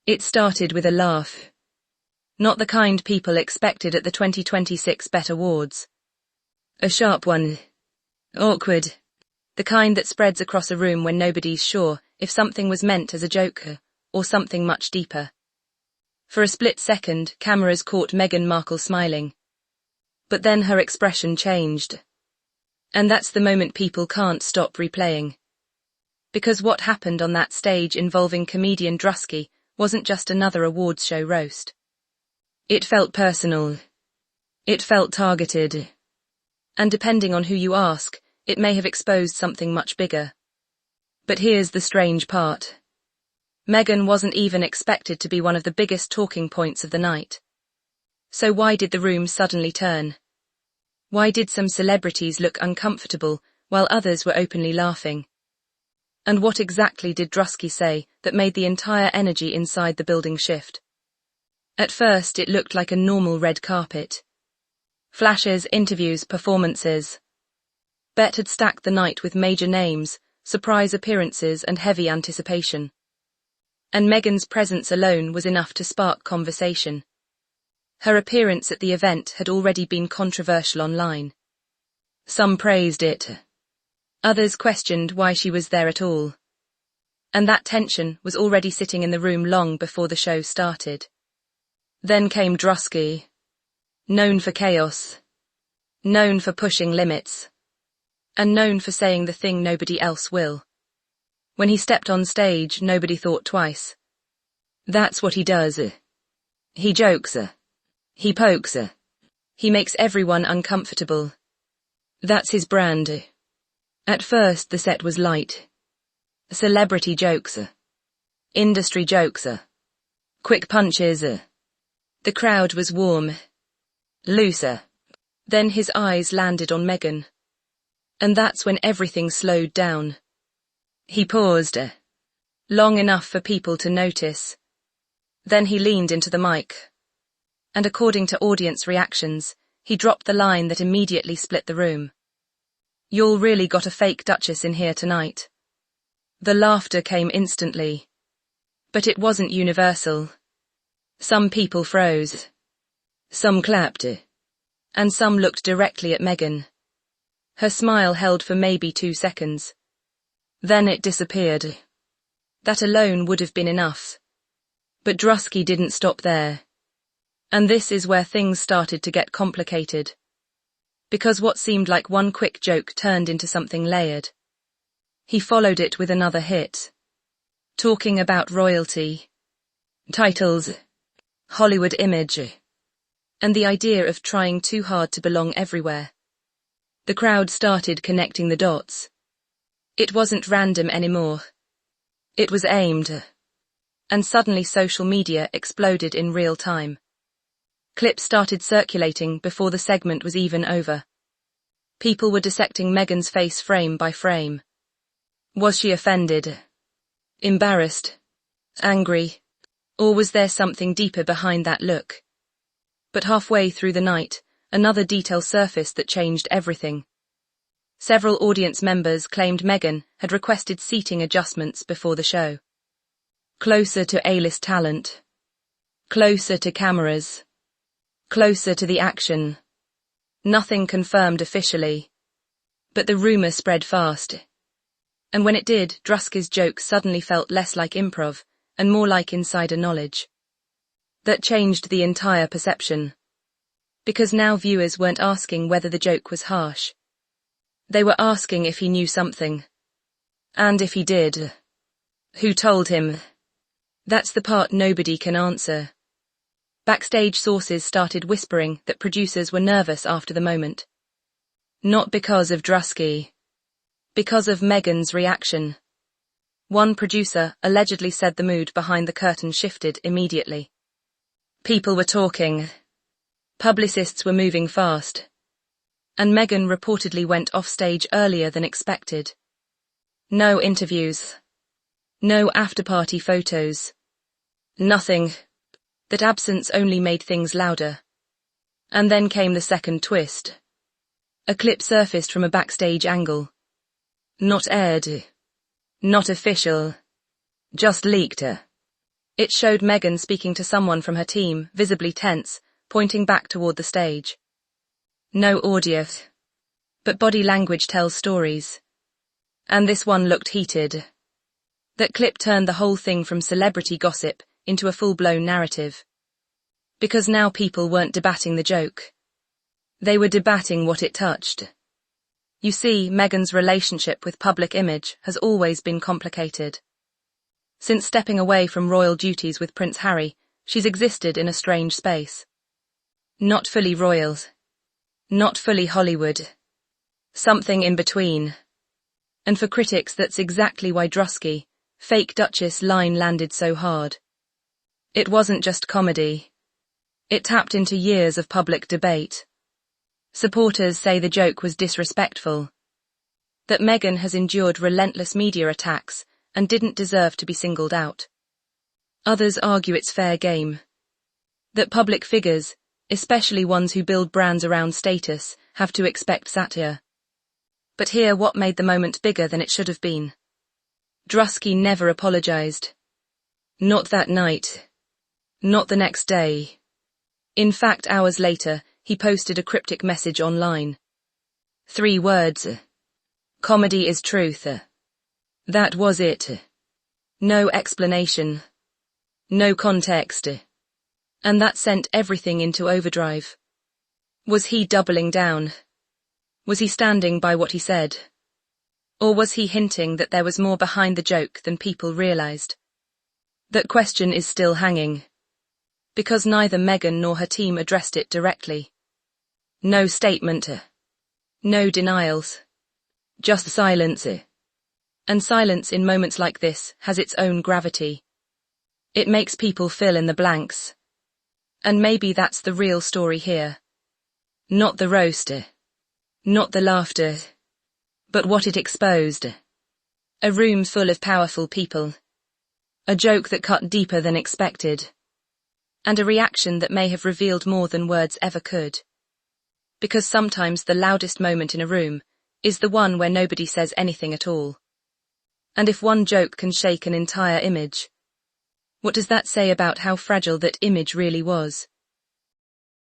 It started with a laugh. Not the kind people expected at the 2026 Bet Awards. A sharp one. Awkward. The kind that spreads across a room when nobody's sure if something was meant as a joke or something much deeper. For a split second, cameras caught Meghan Markle smiling. But then her expression changed. And that's the moment people can't stop replaying. Because what happened on that stage involving comedian Druski wasn't just another awards show roast. It felt personal. It felt targeted. And depending on who you ask, it may have exposed something much bigger. But here's the strange part. Meghan wasn't even expected to be one of the biggest talking points of the night. So why did the room suddenly turn? Why did some celebrities look uncomfortable while others were openly laughing? And what exactly did Druski say that made the entire energy inside the building shift? At first it looked like a normal red carpet. Flashes, interviews, performances. Bet had stacked the night with major names, surprise appearances and heavy anticipation. And Meghan's presence alone was enough to spark conversation. Her appearance at the event had already been controversial online. Some praised it. Others questioned why she was there at all. And that tension was already sitting in the room long before the show started. Then came Druski. Known for chaos. Known for pushing limits. And known for saying the thing nobody else will. When he stepped on stage, nobody thought twice. That's what he does. He jokes. He pokes. He makes everyone uncomfortable. That's his brand. At first the set was light. Celebrity jokes. Industry jokes. Quick punches. The crowd was warm. Looser. Then his eyes landed on Meghan. And that's when everything slowed down. He paused. Long enough for people to notice. Then he leaned into the mic. And according to audience reactions, he dropped the line that immediately split the room. "Y'all really got a fake Duchess in here tonight." The laughter came instantly. But it wasn't universal. Some people froze. Some clapped. And some looked directly at Meghan. Her smile held for maybe 2 seconds. Then it disappeared. That alone would have been enough. But Druski didn't stop there. And this is where things started to get complicated. Because what seemed like one quick joke turned into something layered. He followed it with another hit. Talking about royalty. Titles. Hollywood image. And the idea of trying too hard to belong everywhere. The crowd started connecting the dots. It wasn't random anymore. It was aimed. And suddenly social media exploded in real time. Clips started circulating before the segment was even over. People were dissecting Meghan's face frame by frame. Was she offended? Embarrassed? Angry? Or was there something deeper behind that look? But halfway through the night, another detail surfaced that changed everything. Several audience members claimed Meghan had requested seating adjustments before the show. Closer to A-list talent. Closer to cameras. Closer to the action. Nothing confirmed officially. But the rumor spread fast. And when it did, Druski's joke suddenly felt less like improv and more like insider knowledge. That changed the entire perception. Because now viewers weren't asking whether the joke was harsh. They were asking if he knew something. And if he did. Who told him? That's the part nobody can answer. Backstage sources started whispering that producers were nervous after the moment. Not because of Druski. Because of Meghan's reaction. One producer allegedly said the mood behind the curtain shifted immediately. People were talking. Publicists were moving fast. And Meghan reportedly went off stage earlier than expected. No interviews. No after-party photos. Nothing. That absence only made things louder. And then came the second twist. A clip surfaced from a backstage angle. Not aired. Not official. Just leaked. It showed Meghan speaking to someone from her team, visibly tense, pointing back toward the stage. No audio, but body language tells stories. And this one looked heated. That clip turned the whole thing from celebrity gossip into a full-blown narrative. Because now people weren't debating the joke. They were debating what it touched. You see, Meghan's relationship with public image has always been complicated. Since stepping away from royal duties with Prince Harry, she's existed in a strange space. Not fully royal. Not fully Hollywood. Something in between. And for critics, that's exactly why Druski, fake Duchess line landed so hard. It wasn't just comedy. It tapped into years of public debate. Supporters say the joke was disrespectful. That Meghan has endured relentless media attacks and didn't deserve to be singled out. Others argue it's fair game. That public figures, especially ones who build brands around status, have to expect satire. But here, what made the moment bigger than it should have been? Druski never apologized. Not that night. Not the next day. In fact, hours later, he posted a cryptic message online. 3 words. Comedy is truth. That was it. No explanation. No context. And that sent everything into overdrive. Was he doubling down? Was he standing by what he said? Or was he hinting that there was more behind the joke than people realized? That question is still hanging. Because neither Meghan nor her team addressed it directly. No statement. No denials. Just silence. And silence in moments like this has its own gravity. It makes people fill in the blanks. And maybe that's the real story here. Not the roast. Not the laughter. But what it exposed. A room full of powerful people. A joke that cut deeper than expected. And a reaction that may have revealed more than words ever could. Because sometimes the loudest moment in a room is the one where nobody says anything at all. And if one joke can shake an entire image, what does that say about how fragile that image really was?